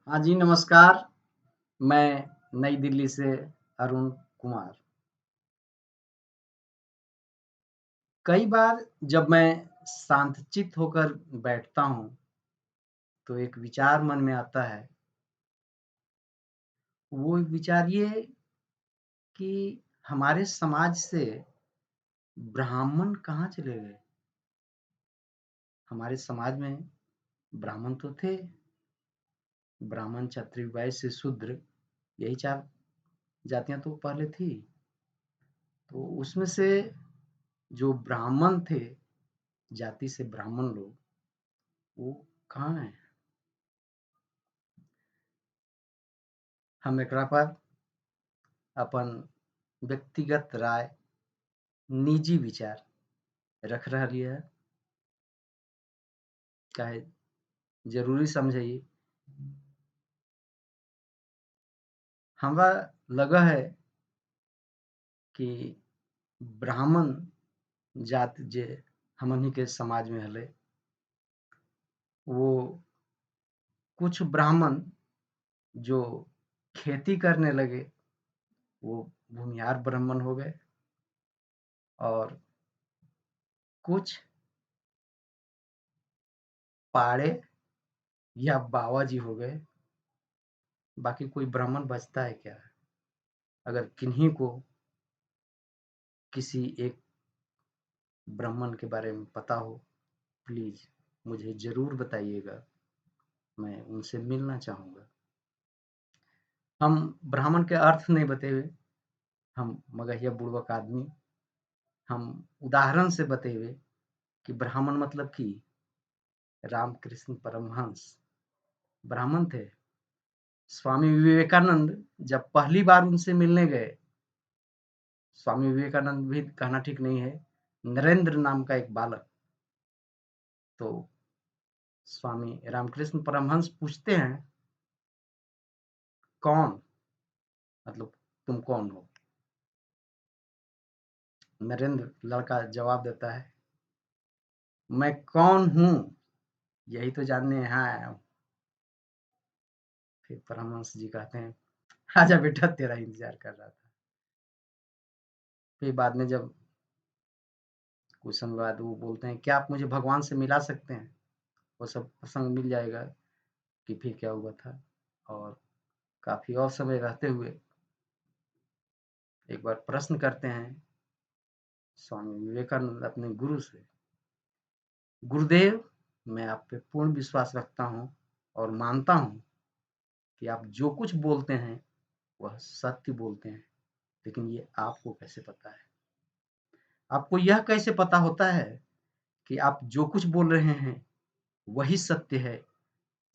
हाँ जी, नमस्कार। मैं नई दिल्ली से अरुण कुमार। कई बार जब मैं शांतचित्त होकर बैठता हूँ, तो एक विचार मन में आता है। वो विचार ये कि हमारे समाज से ब्राह्मण कहाँ चले गए? हमारे समाज में ब्राह्मण तो थे, ब्राह्मण, क्षत्रिय, वैश्य, शूद्र, यही 4 जातियाँ तो पहले थी। तो उसमें से जो ब्राह्मण थे, जाति से ब्राह्मण लोग, वो कहाँ हैं? हम एकरा पर अपन व्यक्तिगत राय, निजी विचार रख रहलियै है, काहे जरूरी समझिए। हमरा लगऽ है कि ब्राह्मण जाति जे हमनी के समाज में हलै, वो कुछ ब्राह्मण जो खेती करने लगे, वो भूमिहार ब्राह्मण हो गए और कुछ पाड़े या बाबा जी हो गए। बाकी कोई ब्राह्मण बचता है क्या? अगर किन्हीं को किसी एक ब्राह्मण के बारे में पता हो, प्लीज़ मुझे ज़रूर बताइएगा, मैं उनसे मिलना चाहूँगा। हम ब्राह्मण के अर्थ नहीं बतेबे, हम मगहिया बुड़बक आदमी, हम उदाहरण से बतेबे कि ब्राह्मण मतलब कि रामकृष्ण परमहंस ब्राह्मण थे। स्वामी विवेकानंद जब पहली बार उनसे मिलने गए, स्वामी विवेकानंद भी कहना ठीक नहीं है, नरेंद्र नाम का एक बालक, तो स्वामी रामकृष्ण परमहंस पूछते हैं, कौन? मतलब तुम कौन हो? नरेंद्र लड़का जवाब देता है, मैं कौन हूँ यही तो जानने यहाँ आया हूँ। फिर परमहंस जी कहते हैं, आजा बेटा तेरा इंतजार कर रहा था। फिर बाद में जब कुछ समय बाद वो बोलते हैं, क्या आप मुझे भगवान से मिला सकते हैं? वो सब प्रसंग मिल जाएगा कि फिर क्या हुआ था। और काफी और समय रहते हुए एक बार प्रश्न करते हैं स्वामी विवेकानंद अपने गुरु से, गुरुदेव, मैं आप पे पूर्ण विश्वास रखता हूँ और मानता हूँ कि आप जो कुछ बोलते हैं वह सत्य बोलते हैं, लेकिन ये आपको कैसे पता है? आपको यह कैसे पता होता है कि आप जो कुछ बोल रहे हैं वही सत्य है,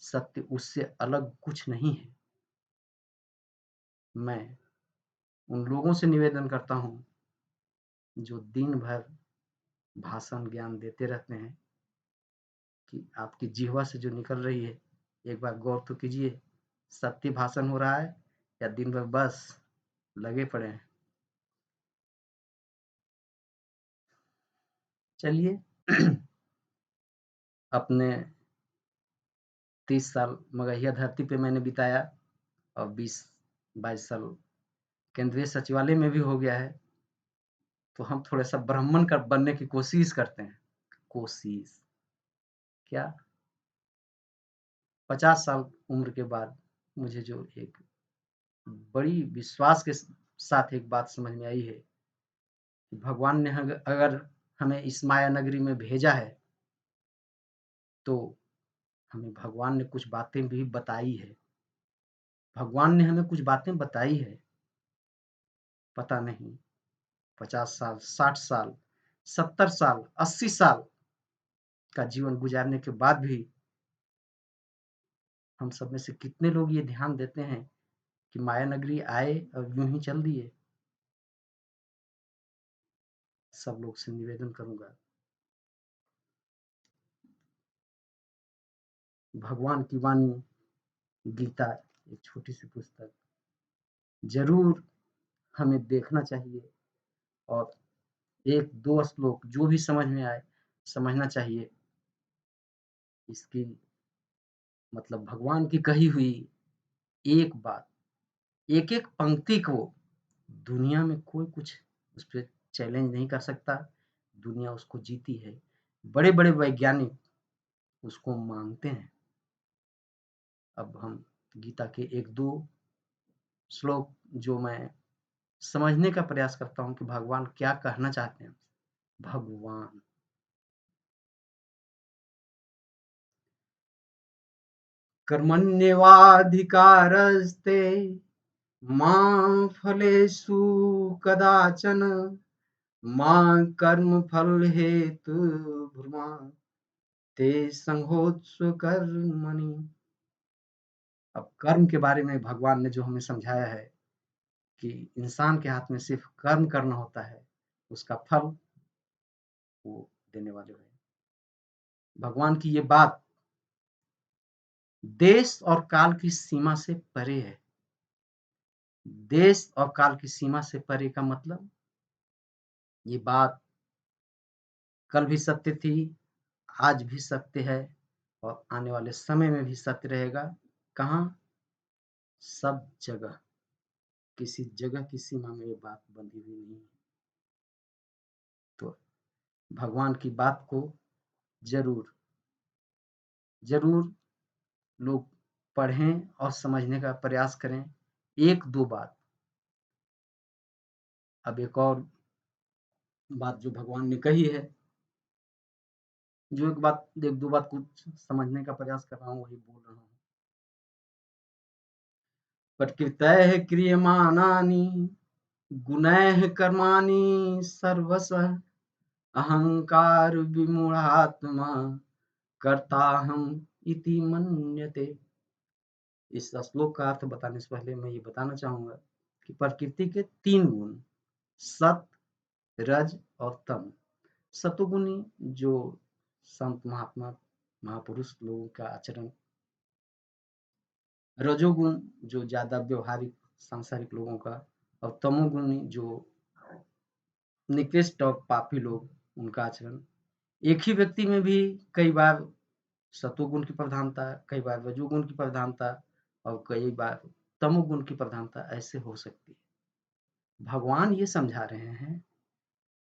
सत्य उससे अलग कुछ नहीं है। मैं उन लोगों से निवेदन करता हूँ जो दिन भर भाषण ज्ञान देते रहते हैं कि आपकी जिह्वा से जो निकल रही है, एक बार गौर तो कीजिए, सत्य भाषण हो रहा है या दिन भर बस लगे पड़े हैं। चलिए अपने 30 साल मगहिया धरती पे मैंने बिताया और 20-22 साल केंद्रीय सचिवालय में भी हो गया है, तो हम थोड़ा सा ब्राह्मण का बनने की कोशिश करते हैं। कोशिश क्या, 50 साल उम्र के बाद मुझे जो एक बड़ी विश्वास के साथ एक बात समझ में आई है कि भगवान ने अगर हमें इस माया नगरी में भेजा है, तो हमें भगवान ने कुछ बातें भी बताई है। भगवान ने हमें कुछ बातें बताई है, पता नहीं 50 साल, 60 साल, 70 साल, 80 साल का जीवन गुजारने के बाद भी हम सब में से कितने लोग ये ध्यान देते हैं कि माया नगरी आए और यूं ही चल दिए। सब लोग से निवेदन करूंगा, भगवान की वाणी गीता, एक छोटी सी पुस्तक, जरूर हमें देखना चाहिए और एक दो श्लोक जो भी समझ में आए समझना चाहिए। इसकी मतलब भगवान की कही हुई एक बात, एक-एक पंक्ति को दुनिया में कोई कुछ उस पे चैलेंज नहीं कर सकता, दुनिया उसको जीती है। बड़े-बड़े वैज्ञानिक उसको मानते हैं। अब हम गीता के 1-2 श्लोक जो मैं समझने का प्रयास करता हूँ कि भगवान क्या कहना चाहते हैं। भगवान कर्मण्येवाधिकारस्ते मा फलेषु कदाचन मा कर्मफलहेतुर्मा ते संगोत्सु कर्मणि। अब कर्म के बारे में भगवान ने जो हमें समझाया है कि इंसान के हाथ में सिर्फ कर्म करना होता है, उसका फल वो देने वाले हैं। भगवान की ये बात देश और काल की सीमा से परे है। देश और काल की सीमा से परे का मतलब ये बात कल भी सत्य थी, आज भी सत्य है और आने वाले समय में भी सत्य रहेगा। कहाँ? सब जगह, किसी जगह की सीमा में ये बात बंधी हुई नहीं है। तो भगवान की बात को जरूर जरूर लोग पढ़ें और समझने का प्रयास करें। 1-2 बात, अब एक और बात जो भगवान ने कही है, जो एक बात 1-2 बात कुछ समझने का प्रयास कर रहा हूँ वही बोल रहा हूँ। प्रकृतैः क्रियमाणानि गुणैः कर्माणि सर्वशः अहंकार विमूढ़ात्मा कर्ताहम् इति मन्यते। इस श्लोक का अर्थ बताने से पहले मैं ये बताना चाहूंगा कि प्रकृति के 3 गुण सत, रज और तम। सतोगुणी जो संत महात्मा महापुरुष लोगों का आचरण, रजोगुण जो ज्यादा व्यवहारिक सांसारिक लोगों का, और तमोगुणी जो निकृष्ट और पापी लोग उनका आचरण। एक ही व्यक्ति में भी कई बार सतोगुण की प्रधानता, कई बार रजोगुण की प्रधानता और कई बार तमोगुण की प्रधानता ऐसे हो सकती है। भगवान ये समझा रहे हैं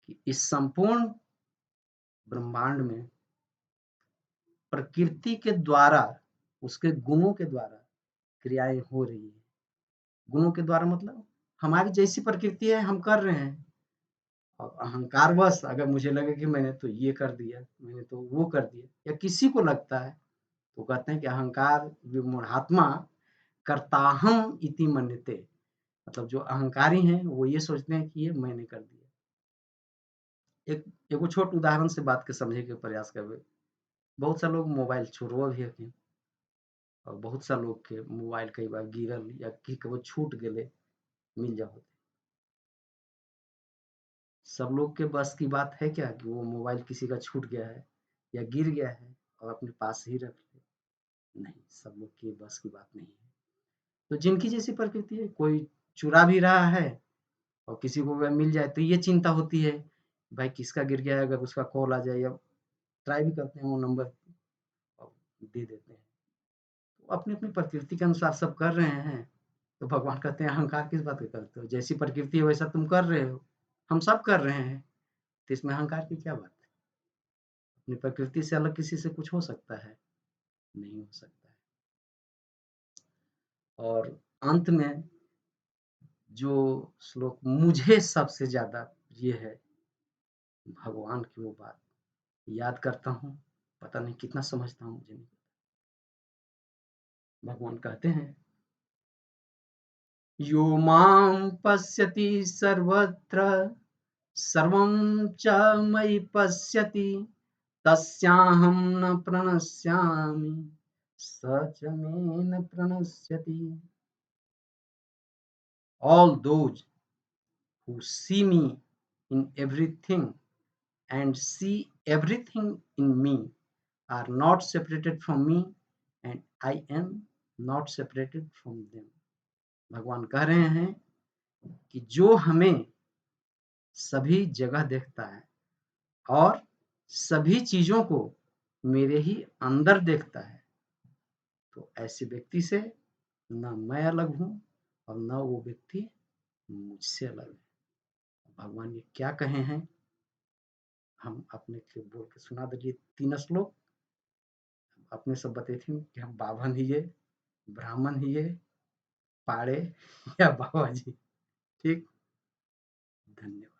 कि इस संपूर्ण ब्रह्मांड में प्रकृति के द्वारा, उसके गुणों के द्वारा क्रियाएं हो रही है। गुणों के द्वारा मतलब हमारी जैसी प्रकृति है हम कर रहे हैं, और अहंकारवश अगर मुझे लगे कि मैंने तो ये कर दिया, मैंने तो वो कर दिया, या किसी को लगता है तो कहते हैं कि अहंकार विमूढ़ात्मा कर्ताहम इति मन्यते। मतलब जो अहंकारी हैं वो ये सोचते हैं कि ये मैंने कर दिया। एक एगो छोट उदाहरण से बात के समझे के प्रयास करबे। बहुत सा लोग मोबाइल चोरवा भी हथिन, और बहुत सा लोग के मोबाइल कई बार गिरल या कि कबो छूट गेले मिल जाओ। सब लोग के बस की बात है क्या कि वो मोबाइल किसी का छूट गया है या गिर गया है और अपने पास ही रख ले? नहीं, सब लोग की बस की बात नहीं है। तो जिनकी जैसी प्रकृति है, कोई चुरा भी रहा है और किसी को अगर मिल जाए तो ये चिंता होती है, भाई किसका गिर गया है, अगर उसका कॉल आ जाए, या ट्राई भी करते हैं वो नंबर और दे देते हैं। तो अपनी-अपनी प्रकृति के अनुसार सब कर रहे हैं। तो भगवान कहते हैं अहंकार किस बात का करते हो? जैसी प्रकृति है वैसा तुम कर रहे हो। हम सब कर रहे हैं, तो इसमें अहंकार की क्या बात है? अपनी प्रकृति से अलग किसी से कुछ हो सकता है? नहीं हो सकता है। और अंत में जो श्लोक मुझे सबसे ज़्यादा प्रिय है, भगवान की वो बात याद करता हूँ, पता नहीं कितना समझता हूँ मुझे नहीं पता। भगवान कहते हैं, यो मां पश्यति सर्वत्र सर्वं च मयि पश्यति तस्याहं न प्रणश्यामि स च मे न प्रणश्यति। All those who see me in everything and see everything in me are not separated from me and I am not separated from them। भगवान कह रहे हैं कि जो हमें सभी जगह देखता है और सभी चीजों को मेरे ही अंदर देखता है, तो ऐसे व्यक्ति से ना मैं अलग हूँ और ना वो व्यक्ति मुझसे अलग है। भगवान ये क्या कहे हैं, हम अपने से बोल के सुना दीजिए 3 श्लोक। अपने सब बताइए कि हम बाभन ही है, ब्राह्मण ही है, पाड़े या बाबा जी। ठीक, धन्यवाद।